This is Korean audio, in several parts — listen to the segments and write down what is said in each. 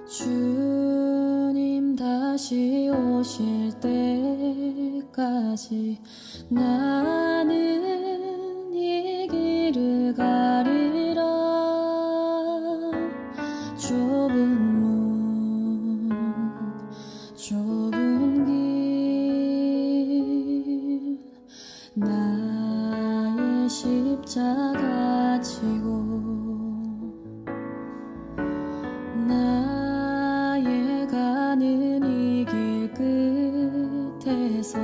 주님 다시 오실 때까지 나는 이 길을 가리라. 좁은 문 좁은 길 나의 십자가 지고 나의 가는 이 길 끝에서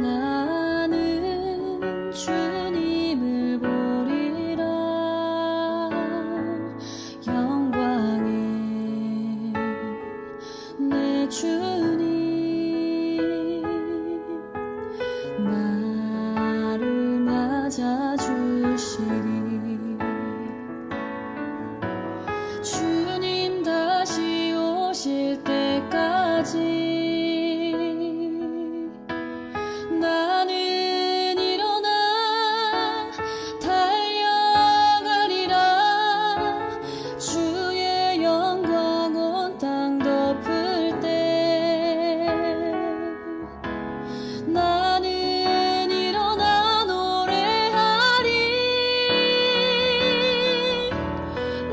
나는 주님을 보리라. 영광의 내 주님 나를 맞아주시리. 주님 다시 오실 때까지 나는 일어나 달려가리라. 주의 영광 온 땅 덮을 때 나는 일어나 노래하리.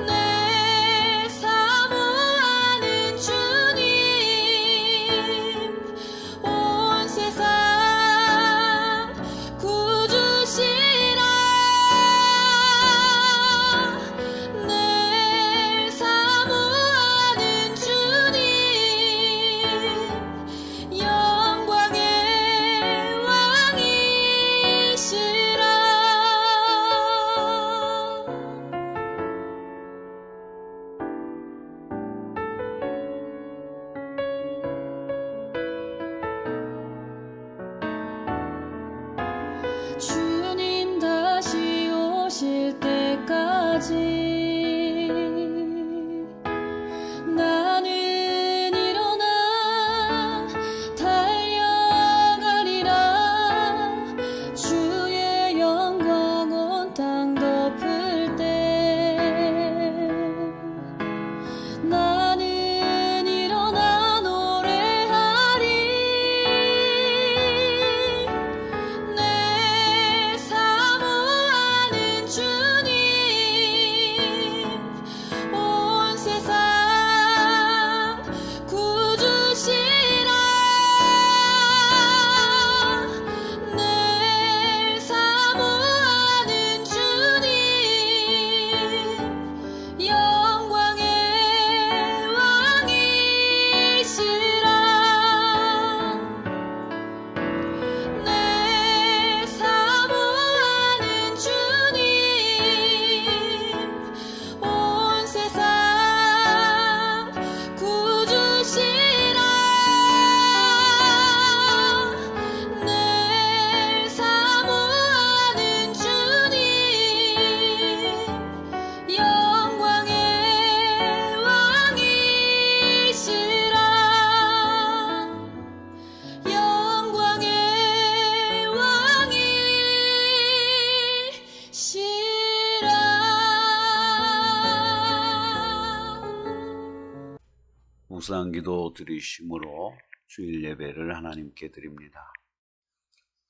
내 사모하는 주님 온 세상 구주시라. 내 사모하는 주님 영광의 왕이시라. 주님 다시 오실 때까지 나는 일어나 달려가리라. 주의 영광 온 땅 덮을 때 나는 일어나 노래하리. 내 사모하는 주님 온 세상 구주시라. 내 사모하는 주님 영광의 왕이시라. 내 사모하는 주님 온 세상 구주시라. 내 사모하는 주님 영광의 왕이시라. 영광의 왕이시라. 묵상기도 드리심으로 주일 예배를 하나님께 드립니다.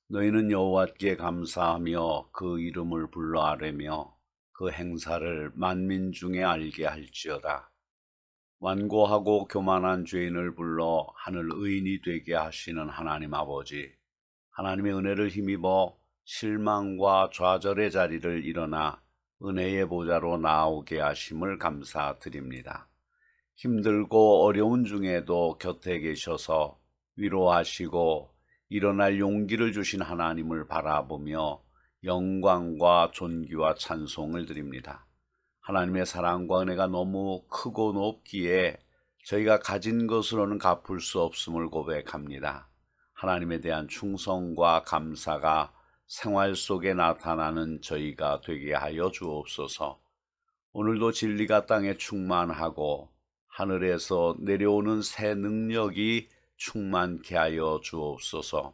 너희는 여호와께 감사하며 그 이름을 불러 아뢰며 그 행사를 만민 중에 알게 할지어다. 완고하고 교만한 죄인을 불러 하늘 의인이 되게 하시는 하나님 아버지, 하나님의 은혜를 힘입어 실망과 좌절의 자리를 일어나 은혜의 보좌로 나오게 하심을 감사드립니다. 힘들고 어려운 중에도 곁에 계셔서 위로하시고 일어날 용기를 주신 하나님을 바라보며 영광과 존귀와 찬송을 드립니다. 하나님의 사랑과 은혜가 너무 크고 높기에 저희가 가진 것으로는 갚을 수 없음을 고백합니다. 하나님에 대한 충성과 감사가 생활 속에 나타나는 저희가 되게 하여 주옵소서. 오늘도 진리가 땅에 충만하고 하늘에서 내려오는 새 능력이 충만케 하여 주옵소서.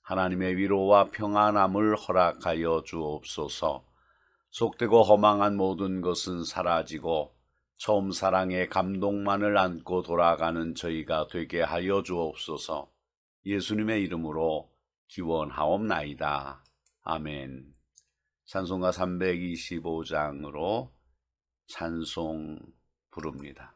하나님의 위로와 평안함을 허락하여 주옵소서. 속되고 허망한 모든 것은 사라지고 처음 사랑의 감동만을 안고 돌아가는 저희가 되게 하여 주옵소서. 예수님의 이름으로 기원하옵나이다. 아멘. 찬송가 325장으로 찬송 부릅니다.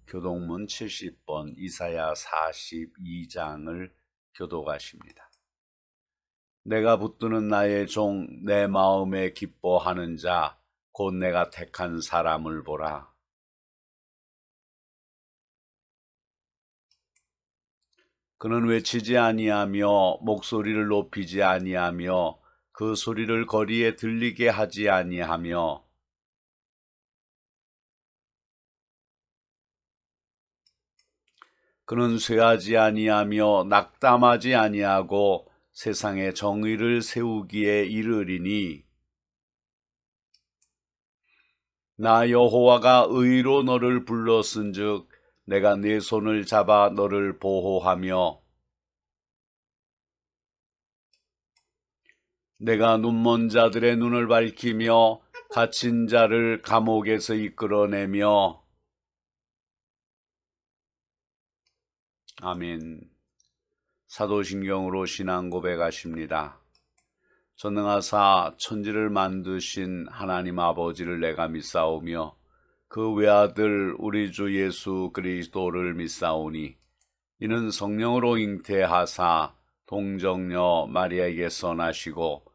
교동문 70번 이사야 42장을 교독하십니다. 내가 붙드는 나의 종 내 마음에 기뻐하는 자 곧 내가 택한 사람을 보라. 그는 외치지 아니하며 목소리를 높이지 아니하며 그 소리를 거리에 들리게 하지 아니하며 그는 쇠하지 아니하며 낙담하지 아니하고 세상에 정의를 세우기에 이르리니 나 여호와가 의로 너를 불렀은즉 내가 네 손을 잡아 너를 보호하며 내가 눈먼 자들의 눈을 밝히며 갇힌 자를 감옥에서 이끌어내며 아멘. 사도신경으로 신앙 고백하십니다. 전능하사 천지를 만드신 하나님 아버지를 내가 믿사오며 그 외아들 우리 주 예수 그리스도를 믿사오니 이는 성령으로 잉태하사 동정녀 마리아에게서 나시고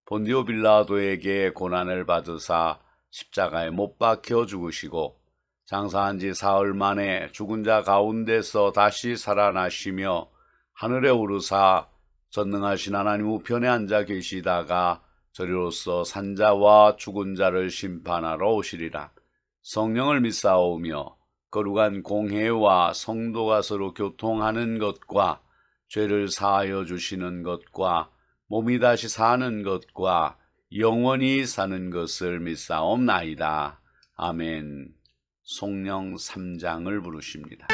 본디오 빌라도에게 고난을 받으사 십자가에 못 박혀 죽으시고 장사한 지 사흘 만에 죽은 자 가운데서 다시 살아나시며 하늘에 오르사 전능하신 하나님 우편에 앉아 계시다가 저리로서 산자와 죽은 자를 심판하러 오시리라. 성령을 믿사오며 거룩한 공회와 성도가 서로 교통하는 것과 죄를 사하여 주시는 것과 몸이 다시 사는 것과 영원히 사는 것을 믿사옵나이다. 아멘. 송령 3장을 부르십니다.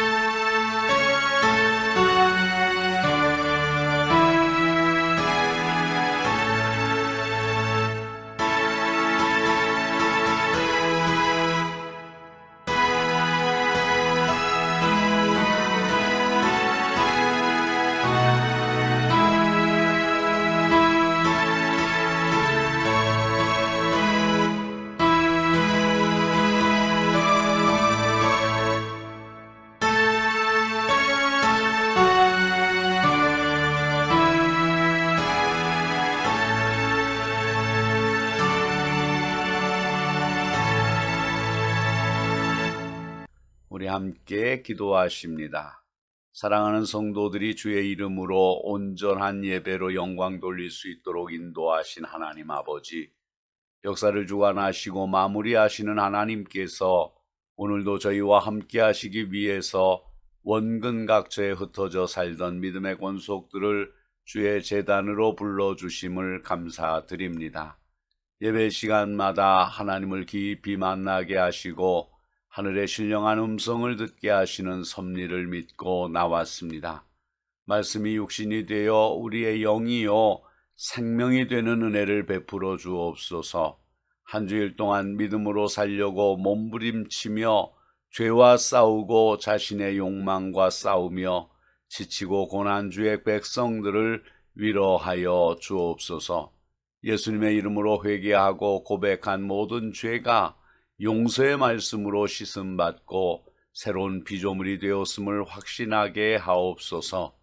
우리 함께 기도하십니다. 사랑하는 성도들이 주의 이름으로 온전한 예배로 영광 돌릴 수 있도록 인도하신 하나님 아버지, 역사를 주관하시고 마무리하시는 하나님께서 오늘도 저희와 함께 하시기 위해서 원근 각처에 흩어져 살던 믿음의 권속들을 주의 제단으로 불러주심을 감사드립니다. 예배 시간마다 하나님을 깊이 만나게 하시고 하늘의 신령한 음성을 듣게 하시는 섭리를 믿고 나왔습니다. 말씀이 육신이 되어 우리의 영이요 생명이 되는 은혜를 베풀어 주옵소서. 한 주일 동안 믿음으로 살려고 몸부림치며 죄와 싸우고 자신의 욕망과 싸우며 지치고 고난주의 백성들을 위로하여 주옵소서. 예수님의 이름으로 회개하고 고백한 모든 죄가 용서의 말씀으로 씻음받고 새로운 피조물이 되었음을 확신하게 하옵소서.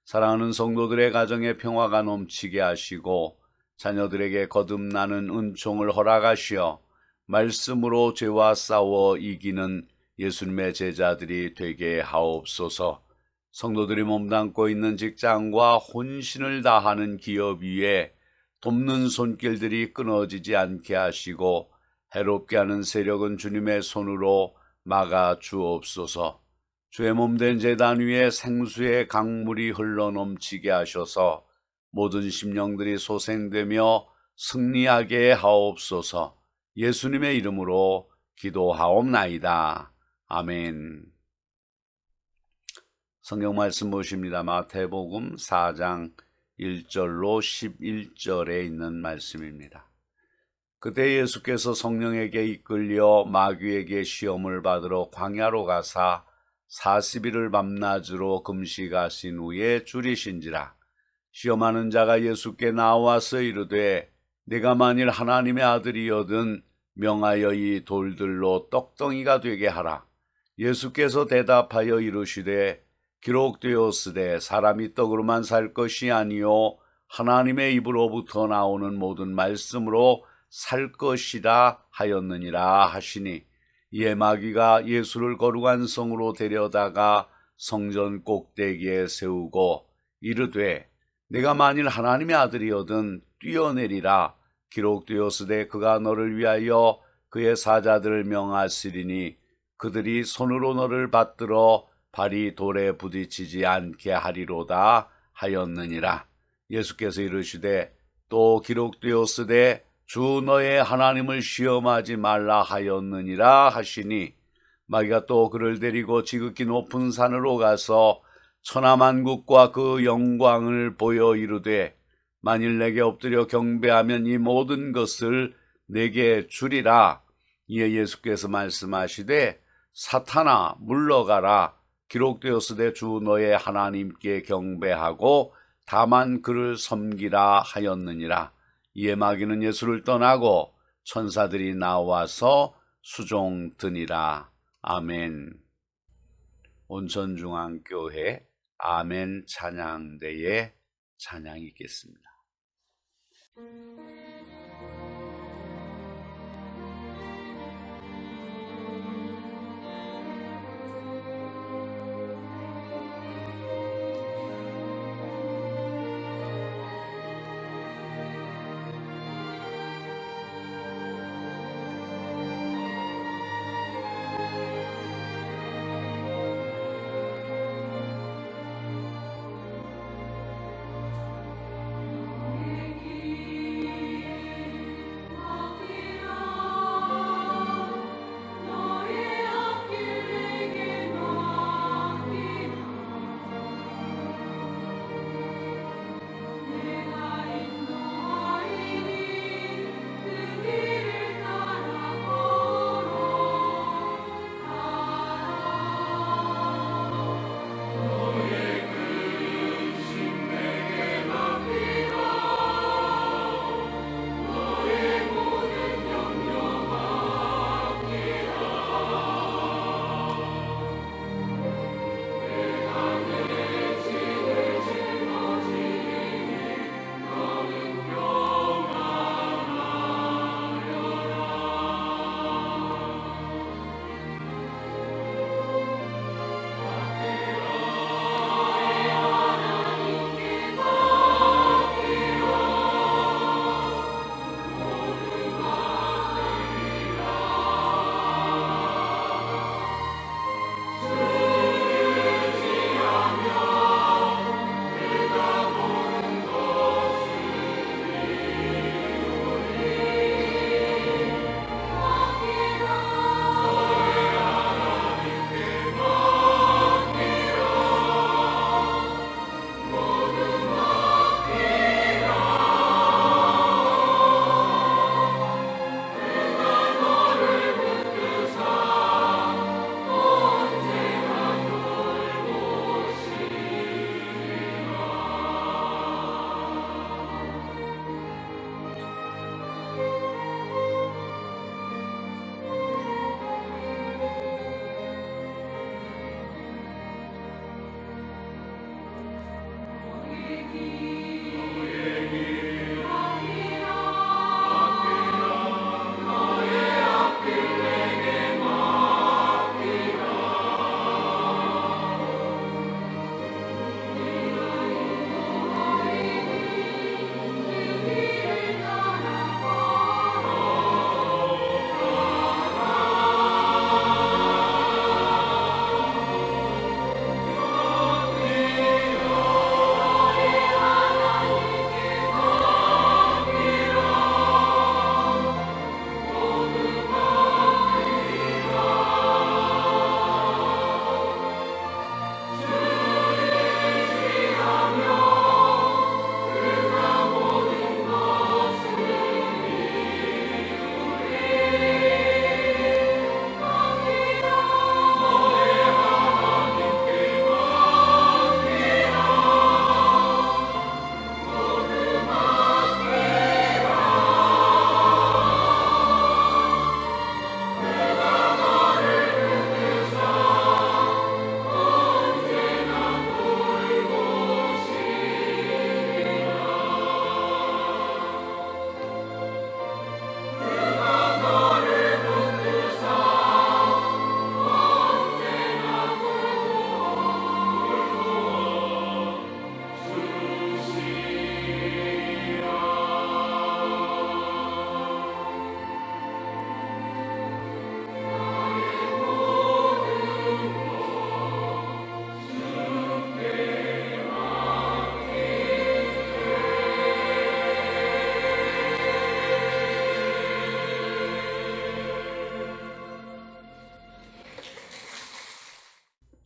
사랑하는 성도들의 가정에 평화가 넘치게 하시고 자녀들에게 거듭나는 은총을 허락하시어 말씀으로 죄와 싸워 이기는 예수님의 제자들이 되게 하옵소서. 성도들이 몸담고 있는 직장과 혼신을 다하는 기업 위에 돕는 손길들이 끊어지지 않게 하시고 해롭게 하는 세력은 주님의 손으로 막아 주옵소서. 주의 몸된 제단 위에 생수의 강물이 흘러넘치게 하셔서 모든 심령들이 소생되며 승리하게 하옵소서. 예수님의 이름으로 기도하옵나이다. 아멘. 성경 말씀 보십니다. 마태복음 4장 1절로 11절에 있는 말씀입니다. 그때 예수께서 성령에게 이끌려 마귀에게 시험을 받으러 광야로 가사 40일을 밤낮으로 금식하신 후에 줄이신지라. 시험하는 자가 예수께 나와서 이르되 내가 만일 하나님의 아들이거든 명하여 이 돌들로 떡덩이가 되게 하라. 예수께서 대답하여 이르시되 기록되었으되 사람이 떡으로만 살 것이 아니요 하나님의 입으로부터 나오는 모든 말씀으로 살 것이라 하였느니라 하시니, 이에 마귀가 예수를 거룩한 성으로 데려다가 성전 꼭대기에 세우고 이르되 내가 만일 하나님의 아들이거든 뛰어내리라. 기록되었으되 그가 너를 위하여 그의 사자들을 명하시리니 그들이 손으로 너를 받들어 발이 돌에 부딪히지 않게 하리로다 하였느니라. 예수께서 이르시되 또 기록되었으되 주 너의 하나님을 시험하지 말라 하였느니라 하시니, 마귀가 또 그를 데리고 지극히 높은 산으로 가서 천하만국과 그 영광을 보여 이르되 만일 내게 엎드려 경배하면 이 모든 것을 내게 주리라. 이에 예수께서 말씀하시되 사탄아 물러가라. 기록되었으되 주 너의 하나님께 경배하고 다만 그를 섬기라 하였느니라. 이에 마귀는 예수를 떠나고 천사들이 나와서 수종드니라. 아멘. 온천중앙교회 아멘 찬양대에 찬양이 있겠습니다.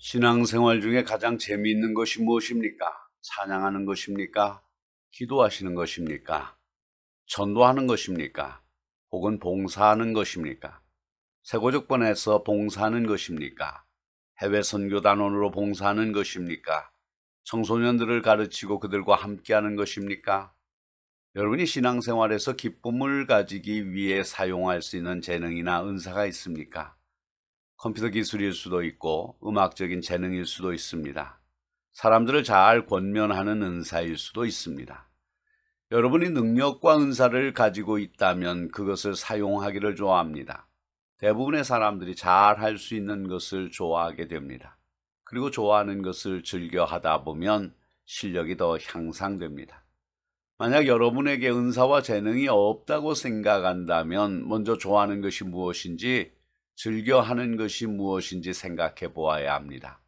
신앙생활 중에 가장 재미있는 것이 무엇입니까? 찬양하는 것입니까? 기도하시는 것입니까? 전도하는 것입니까? 혹은 봉사하는 것입니까? 세고적번에서 봉사하는 것입니까? 해외 선교단원으로 봉사하는 것입니까? 청소년들을 가르치고 그들과 함께하는 것입니까? 여러분이 신앙생활에서 기쁨을 가지기 위해 사용할 수 있는 재능이나 은사가 있습니까? 컴퓨터 기술일 수도 있고 음악적인 재능일 수도 있습니다. 사람들을 잘 권면하는 은사일 수도 있습니다. 여러분이 능력과 은사를 가지고 있다면 그것을 사용하기를 좋아합니다. 대부분의 사람들이 잘 할 수 있는 것을 좋아하게 됩니다. 그리고 좋아하는 것을 즐겨 하다 보면 실력이 더 향상됩니다. 만약 여러분에게 은사와 재능이 없다고 생각한다면 먼저 좋아하는 것이 무엇인지, 즐겨 하는 것이 무엇인지 생각해 보아야 합니다.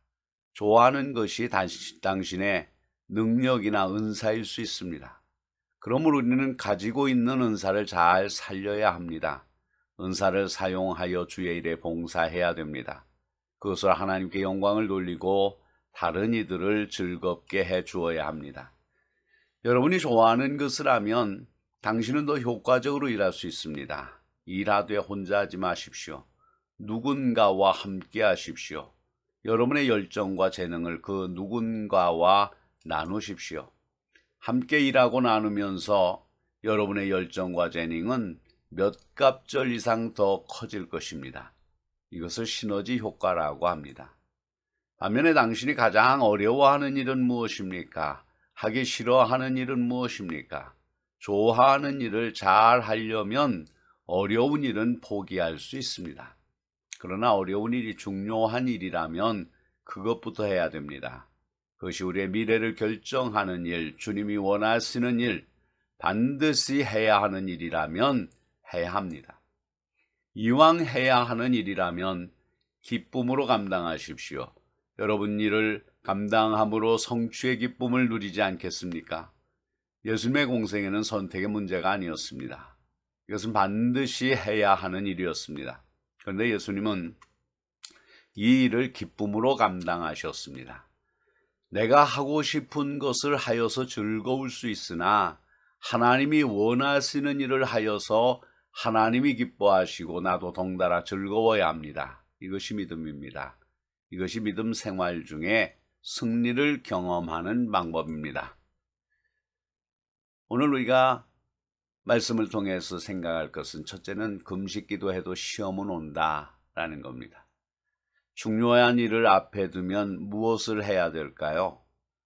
좋아하는 것이 당신의 능력이나 은사일 수 있습니다. 그러므로 우리는 가지고 있는 은사를 잘 살려야 합니다. 은사를 사용하여 주의 일에 봉사해야 됩니다. 그것을 하나님께 영광을 돌리고 다른 이들을 즐겁게 해 주어야 합니다. 여러분이 좋아하는 것을 하면 당신은 더 효과적으로 일할 수 있습니다. 일하되 혼자 하지 마십시오. 누군가와 함께 하십시오. 여러분의 열정과 재능을 그 누군가와 나누십시오. 함께 일하고 나누면서 여러분의 열정과 재능은 몇 갑절 이상 더 커질 것입니다. 이것을 시너지 효과라고 합니다. 반면에 당신이 가장 어려워하는 일은 무엇입니까? 하기 싫어하는 일은 무엇입니까? 좋아하는 일을 잘 하려면 어려운 일은 포기할 수 있습니다. 그러나 어려운 일이 중요한 일이라면 그것부터 해야 됩니다. 그것이 우리의 미래를 결정하는 일, 주님이 원하시는 일, 반드시 해야 하는 일이라면 해야 합니다. 이왕 해야 하는 일이라면 기쁨으로 감당하십시오. 여러분 일을 감당함으로 성취의 기쁨을 누리지 않겠습니까? 예수님의 공생에는 선택의 문제가 아니었습니다. 이것은 반드시 해야 하는 일이었습니다. 그런데 예수님은 이 일을 기쁨으로 감당하셨습니다. 내가 하고 싶은 것을 하여서 즐거울 수 있으나 하나님이 원하시는 일을 하여서 하나님이 기뻐하시고 나도 덩달아 즐거워야 합니다. 이것이 믿음입니다. 이것이 믿음 생활 중에 승리를 경험하는 방법입니다. 오늘 우리가 말씀을 통해서 생각할 것은 첫째는 금식 기도해도 시험은 온다라는 겁니다. 중요한 일을 앞에 두면 무엇을 해야 될까요?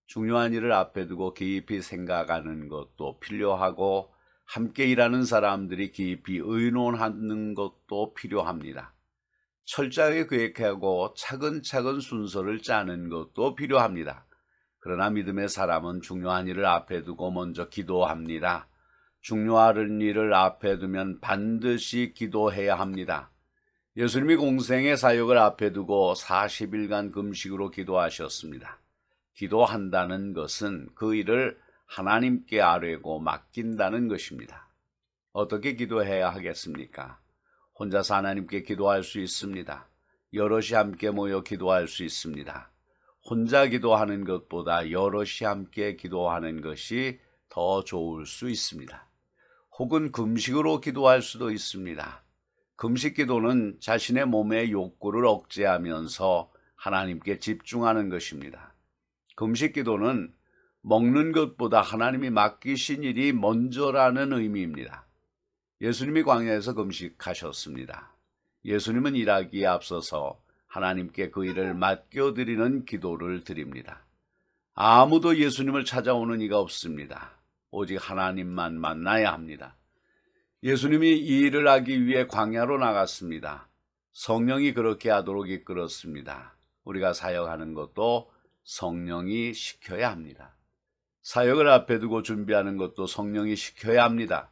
중요한 일을 앞에 두고 깊이 생각하는 것도 필요하고 함께 일하는 사람들이 깊이 의논하는 것도 필요합니다. 철저하게 계획하고 차근차근 순서를 짜는 것도 필요합니다. 그러나 믿음의 사람은 중요한 일을 앞에 두고 먼저 기도합니다. 중요한 일을 앞에 두면 반드시 기도해야 합니다. 예수님이 공생의 사역을 앞에 두고 40일간 금식으로 기도하셨습니다. 기도한다는 것은 그 일을 하나님께 아뢰고 맡긴다는 것입니다. 어떻게 기도해야 하겠습니까? 혼자서 하나님께 기도할 수 있습니다. 여럿이 함께 모여 기도할 수 있습니다. 혼자 기도하는 것보다 여럿이 함께 기도하는 것이 더 좋을 수 있습니다. 혹은 금식으로 기도할 수도 있습니다. 금식 기도는 자신의 몸의 욕구를 억제하면서 하나님께 집중하는 것입니다. 금식 기도는 먹는 것보다 하나님이 맡기신 일이 먼저라는 의미입니다. 예수님이 광야에서 금식하셨습니다. 예수님은 일하기에 앞서서 하나님께 그 일을 맡겨드리는 기도를 드립니다. 아무도 예수님을 찾아오는 이가 없습니다. 오직 하나님만 만나야 합니다. 예수님이 이 일을 하기 위해 광야로 나갔습니다. 성령이 그렇게 하도록 이끌었습니다. 우리가 사역하는 것도 성령이 시켜야 합니다. 사역을 앞에 두고 준비하는 것도 성령이 시켜야 합니다.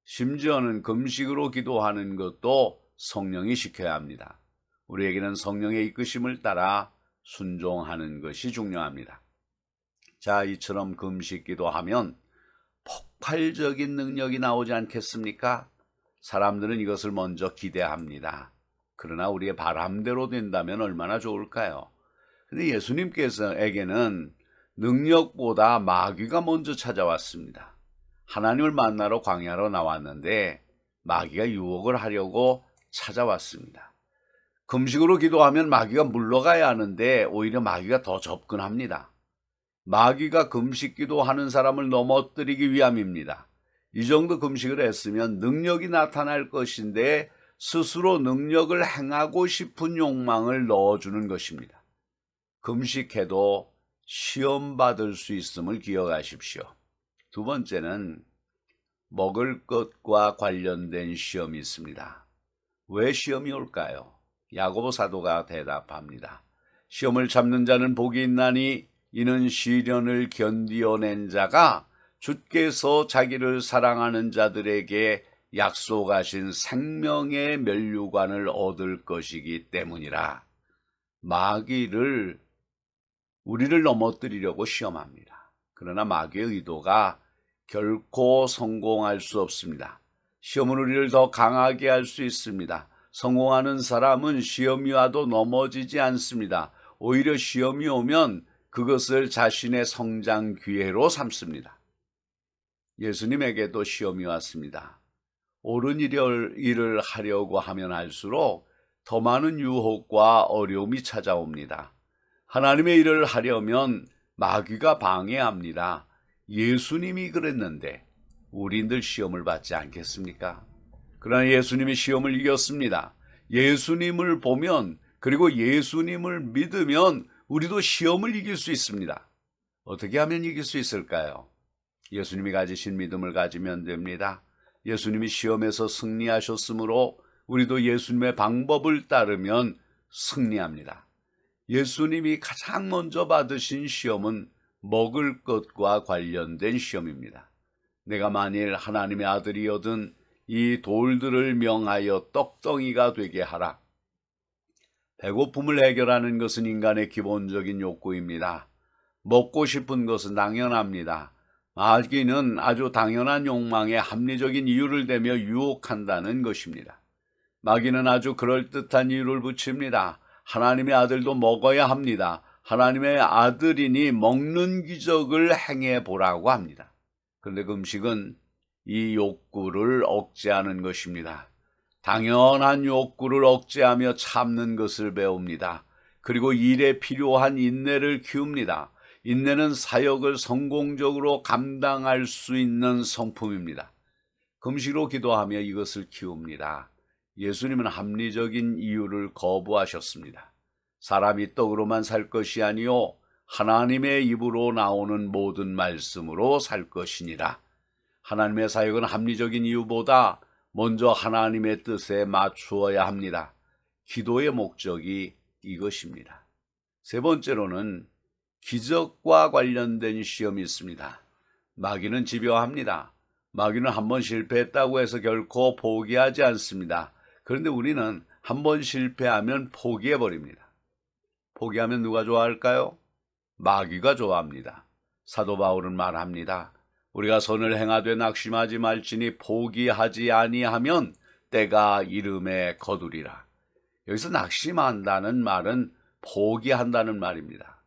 심지어는 금식으로 기도하는 것도 성령이 시켜야 합니다. 우리에게는 성령의 이끄심을 따라 순종하는 것이 중요합니다. 자, 이처럼 금식 기도하면 폭발적인 능력이 나오지 않겠습니까? 사람들은 이것을 먼저 기대합니다. 그러나 우리의 바람대로 된다면 얼마나 좋을까요? 근데 예수님께서에게는 능력보다 마귀가 먼저 찾아왔습니다. 하나님을 만나러 광야로 나왔는데 마귀가 유혹을 하려고 찾아왔습니다. 금식으로 기도하면 마귀가 물러가야 하는데 오히려 마귀가 더 접근합니다. 마귀가 금식 기도하는 사람을 넘어뜨리기 위함입니다. 이 정도 금식을 했으면 능력이 나타날 것인데 스스로 능력을 행하고 싶은 욕망을 넣어주는 것입니다. 금식해도 시험 받을 수 있음을 기억하십시오. 두 번째는 먹을 것과 관련된 시험이 있습니다. 왜 시험이 올까요? 야고보 사도가 대답합니다. 시험을 참는 자는 복이 있나니 이는 시련을 견디어낸 자가 주께서 자기를 사랑하는 자들에게 약속하신 생명의 면류관을 얻을 것이기 때문이라. 마귀를 우리를 넘어뜨리려고 시험합니다. 그러나 마귀의 의도가 결코 성공할 수 없습니다. 시험은 우리를 더 강하게 할 수 있습니다. 성공하는 사람은 시험이 와도 넘어지지 않습니다. 오히려 시험이 오면 그것을 자신의 성장 기회로 삼습니다. 예수님에게도 시험이 왔습니다. 옳은 일을 하려고 하면 할수록 더 많은 유혹과 어려움이 찾아옵니다. 하나님의 일을 하려면 마귀가 방해합니다. 예수님이 그랬는데 우리들 시험을 받지 않겠습니까? 그러나 예수님이 시험을 이겼습니다. 예수님을 보면 그리고 예수님을 믿으면 우리도 시험을 이길 수 있습니다. 어떻게 하면 이길 수 있을까요? 예수님이 가지신 믿음을 가지면 됩니다. 예수님이 시험에서 승리하셨으므로 우리도 예수님의 방법을 따르면 승리합니다. 예수님이 가장 먼저 받으신 시험은 먹을 것과 관련된 시험입니다. 내가 만일 하나님의 아들이거든 이 돌들을 명하여 떡덩이가 되게 하라. 배고픔을 해결하는 것은 인간의 기본적인 욕구입니다. 먹고 싶은 것은 당연합니다. 마귀는 아주 당연한 욕망에 합리적인 이유를 대며 유혹한다는 것입니다. 마귀는 아주 그럴듯한 이유를 붙입니다. 하나님의 아들도 먹어야 합니다. 하나님의 아들이니 먹는 기적을 행해 보라고 합니다. 그런데 금식은 이 욕구를 억제하는 것입니다. 당연한 욕구를 억제하며 참는 것을 배웁니다. 그리고 일에 필요한 인내를 키웁니다. 인내는 사역을 성공적으로 감당할 수 있는 성품입니다. 금식으로 기도하며 이것을 키웁니다. 예수님은 합리적인 이유를 거부하셨습니다. 사람이 떡으로만 살 것이 아니요 하나님의 입으로 나오는 모든 말씀으로 살 것이니라. 하나님의 사역은 합리적인 이유보다 먼저 하나님의 뜻에 맞추어야 합니다. 기도의 목적이 이것입니다. 세 번째로는 기적과 관련된 시험이 있습니다. 마귀는 집요합니다. 마귀는 한 번 실패했다고 해서 결코 포기하지 않습니다. 그런데 우리는 한 번 실패하면 포기해버립니다. 포기하면 누가 좋아할까요? 마귀가 좋아합니다. 사도 바울은 말합니다. 우리가 선을 행하되 낙심하지 말지니 포기하지 아니하면 때가 이름에 거두리라. 여기서 낙심한다는 말은 포기한다는 말입니다.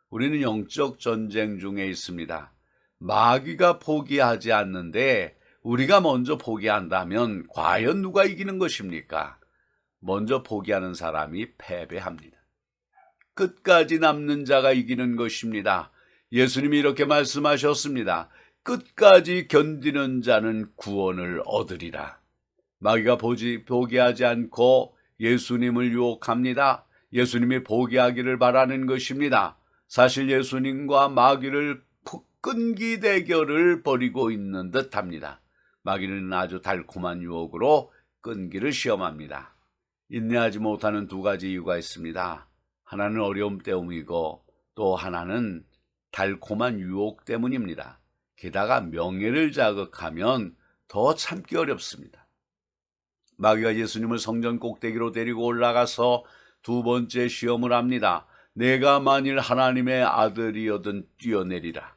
우리는 영적 전쟁 중에 있습니다. 마귀가 포기하지 않는데 우리가 먼저 포기한다면 과연 누가 이기는 것입니까? 먼저 포기하는 사람이 패배합니다. 끝까지 남는 자가 이기는 것입니다. 예수님이 이렇게 말씀하셨습니다. 끝까지 견디는 자는 구원을 얻으리라. 마귀가 포기하지 않고 예수님을 유혹합니다. 예수님이 포기하기를 바라는 것입니다. 사실 예수님과 마귀를 끈기 대결을 벌이고 있는 듯합니다. 마귀는 아주 달콤한 유혹으로 끈기를 시험합니다. 인내하지 못하는 두 가지 이유가 있습니다. 하나는 어려움 때문이고 또 하나는 달콤한 유혹 때문입니다. 게다가 명예를 자극하면 더 참기 어렵습니다. 마귀가 예수님을 성전 꼭대기로 데리고 올라가서 두 번째 시험을 합니다. 내가 만일 하나님의 아들이거든 뛰어내리라.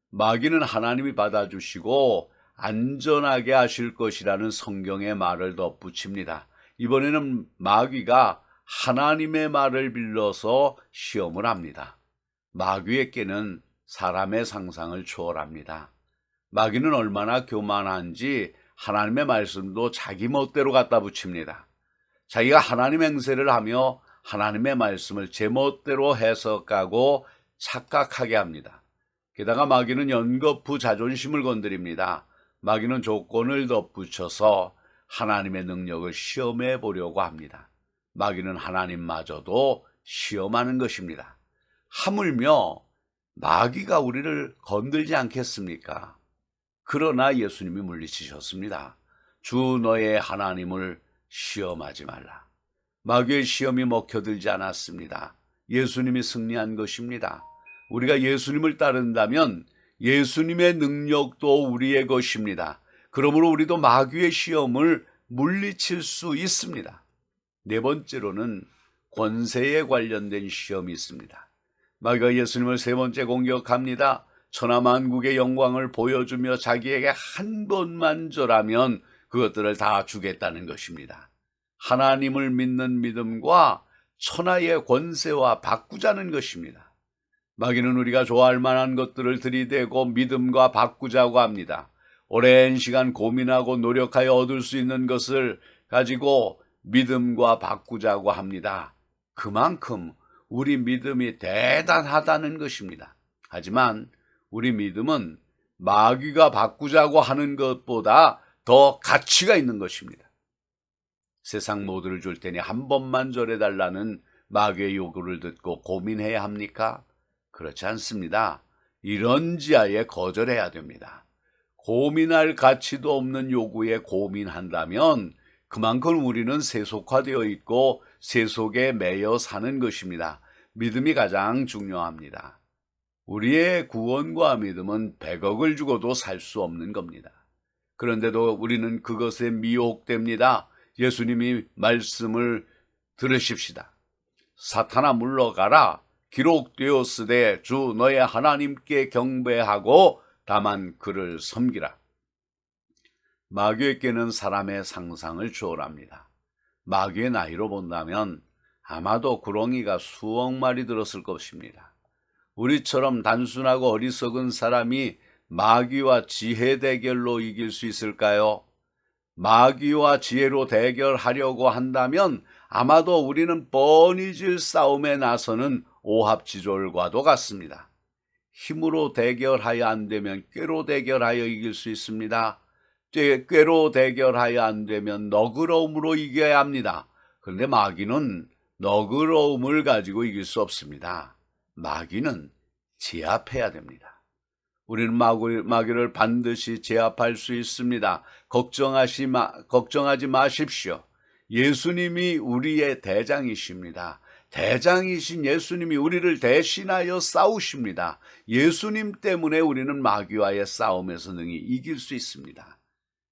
마귀는 하나님이 받아주시고 안전하게 하실 것이라는 성경의 말을 덧붙입니다. 이번에는 마귀가 하나님의 말을 빌려서 시험을 합니다. 마귀의 깨는 사람의 상상을 초월합니다. 마귀는 얼마나 교만한지 하나님의 말씀도 자기 멋대로 갖다 붙입니다. 자기가 하나님 행세를 하며 하나님의 말씀을 제멋대로 해석하고 착각하게 합니다. 게다가 마귀는 연거푸 자존심을 건드립니다. 마귀는 조건을 덧붙여서 하나님의 능력을 시험해 보려고 합니다. 마귀는 하나님마저도 시험하는 것입니다. 하물며 마귀가 우리를 건들지 않겠습니까? 그러나 예수님이 물리치셨습니다. 주 너의 하나님을 시험하지 말라. 마귀의 시험이 먹혀들지 않았습니다. 예수님이 승리한 것입니다. 우리가 예수님을 따른다면 예수님의 능력도 우리의 것입니다. 그러므로 우리도 마귀의 시험을 물리칠 수 있습니다. 네 번째로는 권세에 관련된 시험이 있습니다. 마귀가 예수님을 세 번째 공격합니다. 천하만국의 영광을 보여주며 자기에게 한 번만 절하면 그것들을 다 주겠다는 것입니다. 하나님을 믿는 믿음과 천하의 권세와 바꾸자는 것입니다. 마귀는 우리가 좋아할 만한 것들을 들이대고 믿음과 바꾸자고 합니다. 오랜 시간 고민하고 노력하여 얻을 수 있는 것을 가지고 믿음과 바꾸자고 합니다. 그만큼 우리 믿음이 대단하다는 것입니다. 하지만 우리 믿음은 마귀가 바꾸자고 하는 것보다 더 가치가 있는 것입니다. 세상 모두를 줄 테니 한 번만 절해달라는 마귀의 요구를 듣고 고민해야 합니까? 그렇지 않습니다. 이런지하에 거절해야 됩니다. 고민할 가치도 없는 요구에 고민한다면 그만큼 우리는 세속화되어 있고 세속에 매여 사는 것입니다. 믿음이 가장 중요합니다. 우리의 구원과 믿음은 100억을 주고도 살 수 없는 겁니다. 그런데도 우리는 그것에 미혹됩니다. 예수님이 말씀을 들으십시다. 사탄아 물러가라. 기록되었으되 주 너의 하나님께 경배하고 다만 그를 섬기라. 마귀의 깨는 사람의 상상을 초월합니다. 마귀의 나이로 본다면 아마도 구렁이가 수억 마리 들었을 것입니다. 우리처럼 단순하고 어리석은 사람이 마귀와 지혜 대결로 이길 수 있을까요? 마귀와 지혜로 대결하려고 한다면 아마도 우리는 뻔히 질 싸움에 나서는 오합지졸과도 같습니다. 힘으로 대결하여 안 되면 꾀로 대결하여 이길 수 있습니다. 꾀로 대결하여 안 되면 너그러움으로 이겨야 합니다. 그런데 마귀는 너그러움을 가지고 이길 수 없습니다. 마귀는 제압해야 됩니다. 우리는 마귀를 반드시 제압할 수 있습니다. 걱정하지 마십시오. 예수님이 우리의 대장이십니다. 대장이신 예수님이 우리를 대신하여 싸우십니다. 예수님 때문에 우리는 마귀와의 싸움에서 능히 이길 수 있습니다.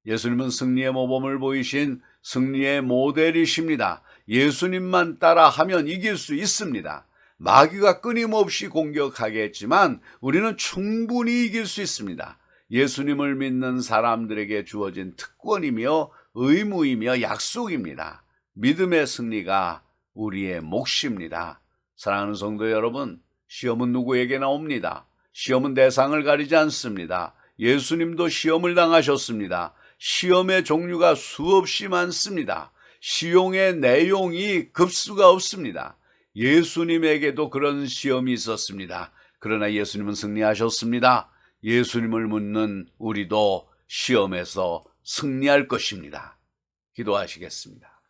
예수님은 승리의 모범을 보이신 승리의 모델이십니다. 예수님만 따라하면 이길 수 있습니다. 마귀가 끊임없이 공격하겠지만 우리는 충분히 이길 수 있습니다. 예수님을 믿는 사람들에게 주어진 특권이며 의무이며 약속입니다. 믿음의 승리가 우리의 몫입니다. 사랑하는 성도 여러분, 시험은 누구에게나 옵니다. 시험은 대상을 가리지 않습니다. 예수님도 시험을 당하셨습니다. 시험의 종류가 수없이 많습니다. 시험의 내용이 급수가 없습니다. 예수님에게도 그런 시험이 있었습니다. 그러나 예수님은 승리하셨습니다. 예수님을 묻는 우리도 시험에서 승리할 것입니다. 기도하시겠습니다.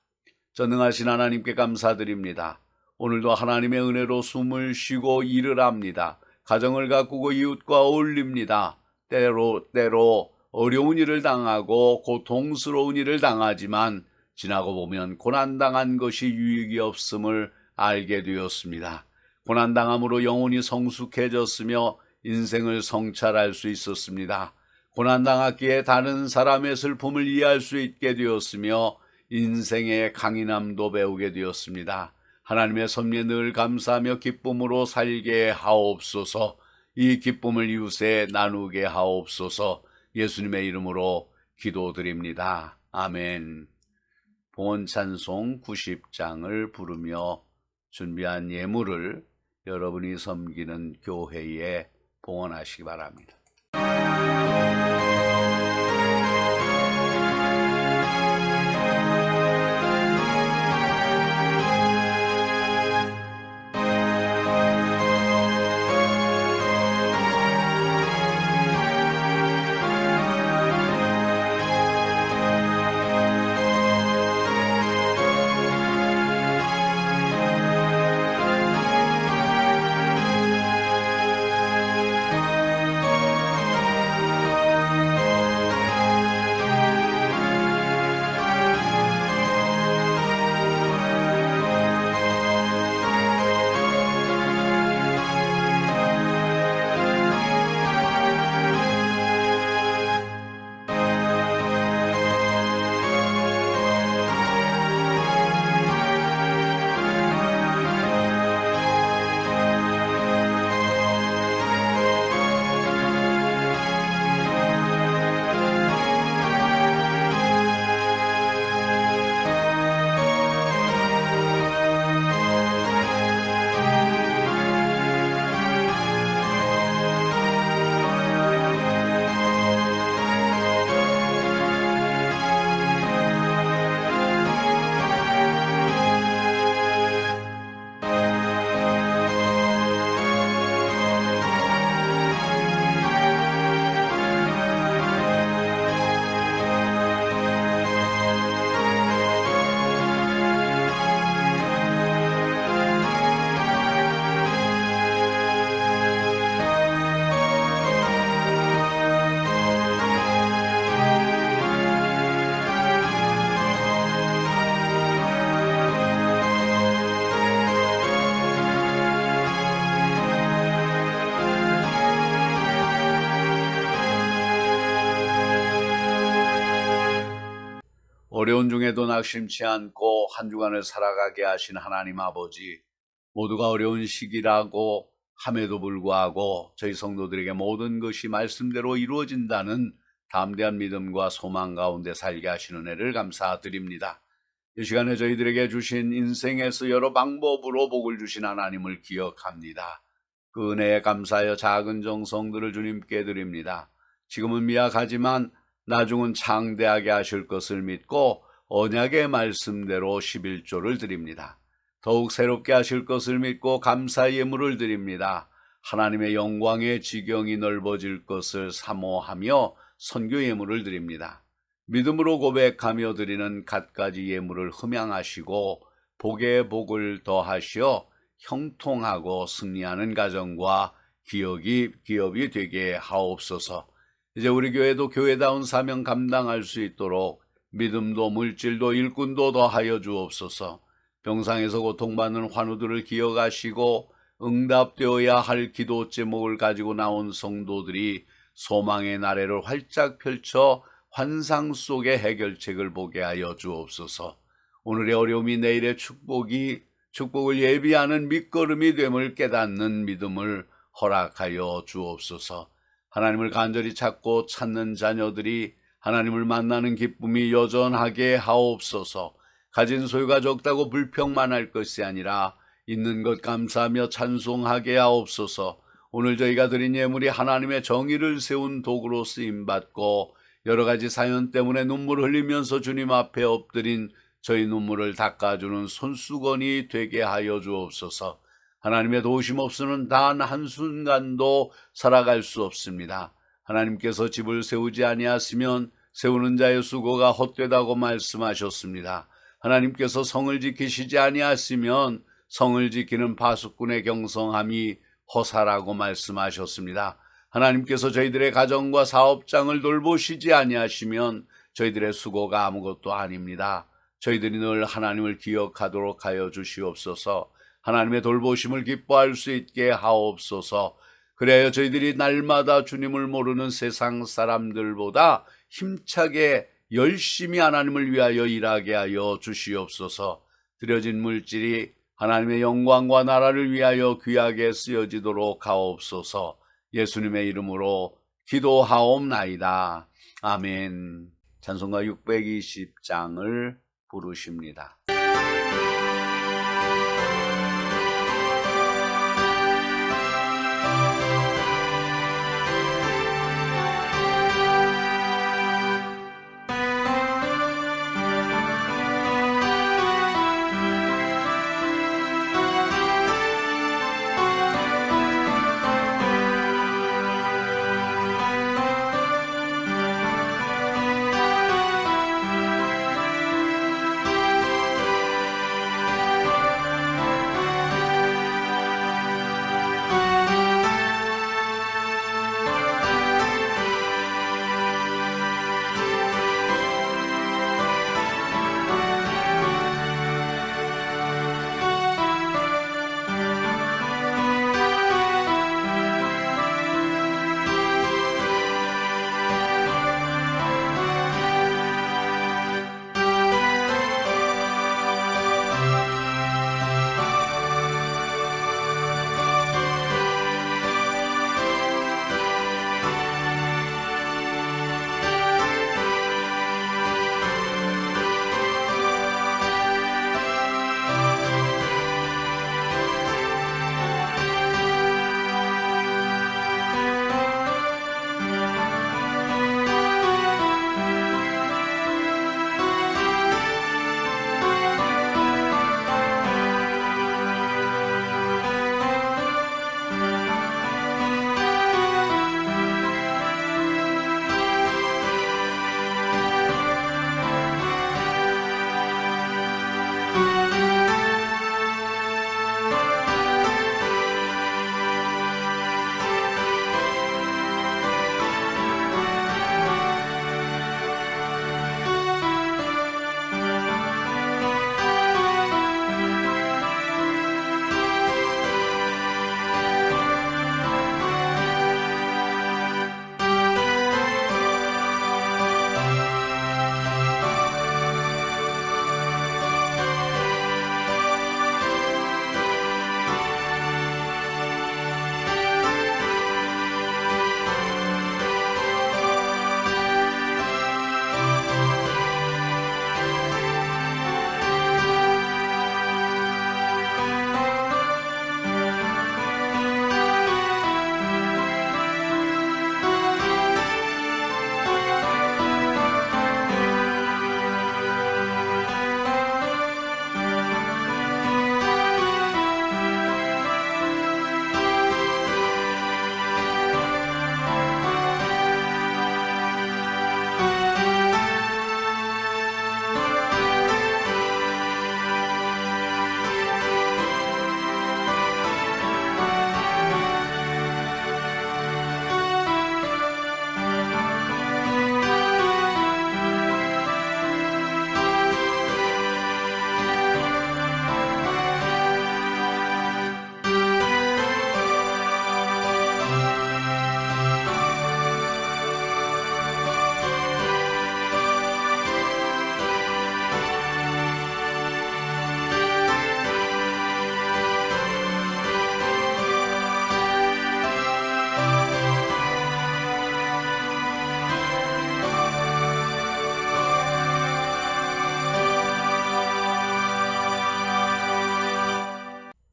전능하신 하나님께 감사드립니다. 오늘도 하나님의 은혜로 숨을 쉬고 일을 합니다. 가정을 가꾸고 이웃과 어울립니다. 때로 어려운 일을 당하고 고통스러운 일을 당하지만 지나고 보면 고난당한 것이 유익이 없음을 알게 되었습니다. 고난당함으로 영혼이 성숙해졌으며 인생을 성찰할 수 있었습니다. 고난당했기에 다른 사람의 슬픔을 이해할 수 있게 되었으며 인생의 강인함도 배우게 되었습니다. 하나님의 섭리에 늘 감사하며 기쁨으로 살게 하옵소서. 이 기쁨을 이웃에 나누게 하옵소서. 예수님의 이름으로 기도드립니다. 아멘. 봉헌 찬송 90장을 부르며 준비한 예물을 여러분이 섬기는 교회에 봉헌하시기 바랍니다. 어려운 중에도 낙심치 않고 한 주간을 살아가게 하신 하나님 아버지, 모두가 어려운 시기라고 함에도 불구하고 저희 성도들에게 모든 것이 말씀대로 이루어진다는 담대한 믿음과 소망 가운데 살게 하시는 은혜를 감사드립니다. 이 시간에 저희들에게 주신 인생에서 여러 방법으로 복을 주신 하나님을 기억합니다. 그 은혜에 감사하여 작은 정성들을 주님께 드립니다. 지금은 미약하지만 나중은 창대하게 하실 것을 믿고 언약의 말씀대로 11조를 드립니다. 더욱 새롭게 하실 것을 믿고 감사 예물을 드립니다. 하나님의 영광의 지경이 넓어질 것을 사모하며 선교 예물을 드립니다. 믿음으로 고백하며 드리는 갖가지 예물을 흠양하시고 복에 복을 더하시어 형통하고 승리하는 가정과 기업이 되게 하옵소서. 이제 우리 교회도 교회다운 사명 감당할 수 있도록 믿음도 물질도 일꾼도 더하여 주옵소서. 병상에서 고통받는 환우들을 기억하시고 응답되어야 할 기도 제목을 가지고 나온 성도들이 소망의 나래를 활짝 펼쳐 환상 속의 해결책을 보게 하여 주옵소서. 오늘의 어려움이 내일의 축복을 예비하는 밑거름이 됨을 깨닫는 믿음을 허락하여 주옵소서. 하나님을 간절히 찾고 찾는 자녀들이 하나님을 만나는 기쁨이 여전하게 하옵소서. 가진 소유가 적다고 불평만 할 것이 아니라 있는 것 감사하며 찬송하게 하옵소서. 오늘 저희가 드린 예물이 하나님의 정의를 세운 도구로 쓰임받고 여러 가지 사연 때문에 눈물을 흘리면서 주님 앞에 엎드린 저희 눈물을 닦아주는 손수건이 되게 하여 주옵소서. 하나님의 도우심 없이는 단 한순간도 살아갈 수 없습니다. 하나님께서 집을 세우지 아니하시면 세우는 자의 수고가 헛되다고 말씀하셨습니다. 하나님께서 성을 지키시지 아니하시면 성을 지키는 파수꾼의 경성함이 허사라고 말씀하셨습니다. 하나님께서 저희들의 가정과 사업장을 돌보시지 아니하시면 저희들의 수고가 아무것도 아닙니다. 저희들이 늘 하나님을 기억하도록 하여 주시옵소서. 하나님의 돌보심을 기뻐할 수 있게 하옵소서. 그래야 저희들이 날마다 주님을 모르는 세상 사람들보다 힘차게 열심히 하나님을 위하여 일하게 하여 주시옵소서. 드려진 물질이 하나님의 영광과 나라를 위하여 귀하게 쓰여지도록 하옵소서. 예수님의 이름으로 기도하옵나이다. 아멘. 찬송가 620장을 부르십니다.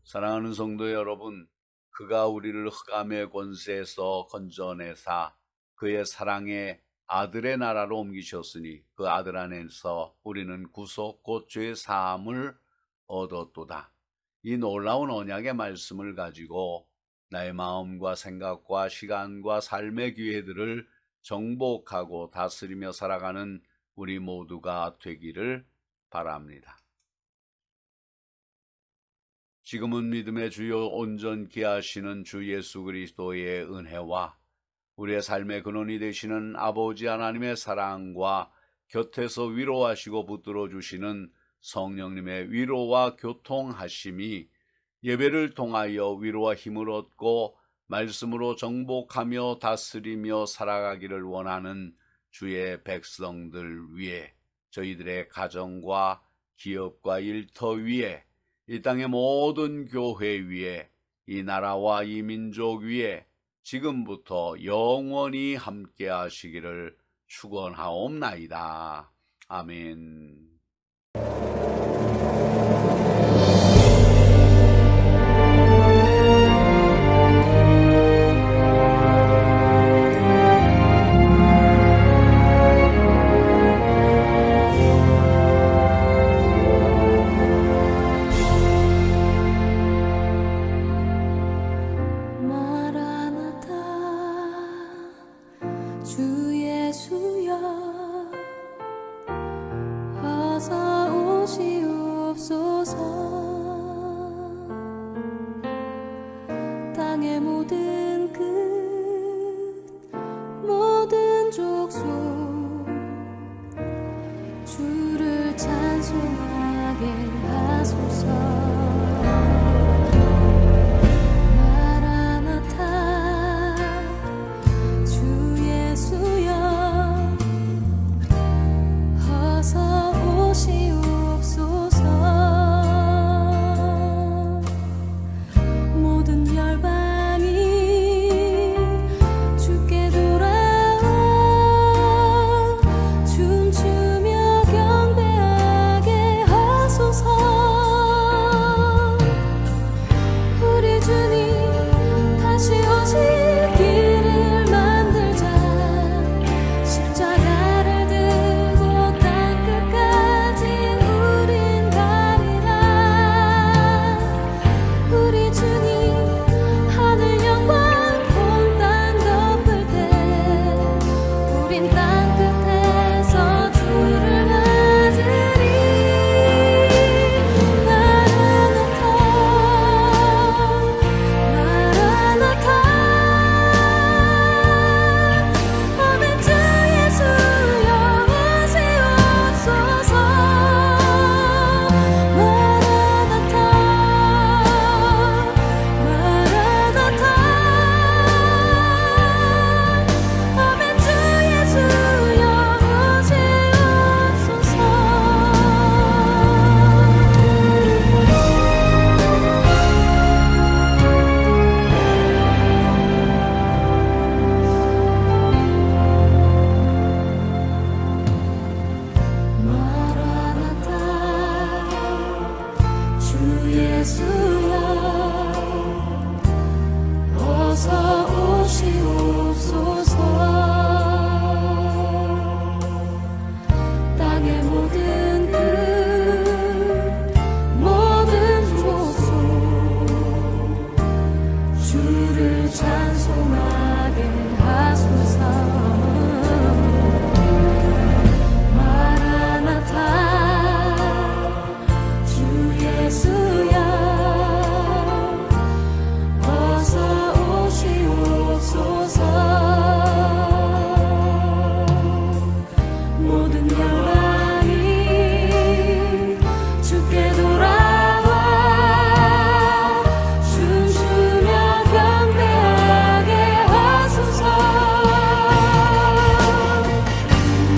사랑하는 성도 여러분, 그가 우리를 흑암의 권세에서 건져내사 그의 사랑의 아들의 나라로 옮기셨으니 그 아들 안에서 우리는 구속 곧 죄 사함을 얻었도다. 이 놀라운 언약의 말씀을 가지고 나의 마음과 생각과 시간과 삶의 기회들을 정복하고 다스리며 살아가는 우리 모두가 되기를 바랍니다. 지금은 믿음의 주요 온전케 하시는 주 예수 그리스도의 은혜와 우리의 삶의 근원이 되시는 아버지 하나님의 사랑과 곁에서 위로하시고 붙들어 주시는 성령님의 위로와 교통하심이 예배를 통하여 위로와 힘을 얻고 말씀으로 정복하며 다스리며 살아가기를 원하는 주의 백성들 위에, 저희들의 가정과 기업과 일터 위에, 이 땅의 모든 교회 위에, 이 나라와 이 민족 위에 지금부터 영원히 함께 하시기를 축원하옵나이다. 아멘. 마라나타 주 예수여 어서 오시옵소서. 땅의 모든 끝 모든 족속 주를 찬송하게 하소서.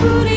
우리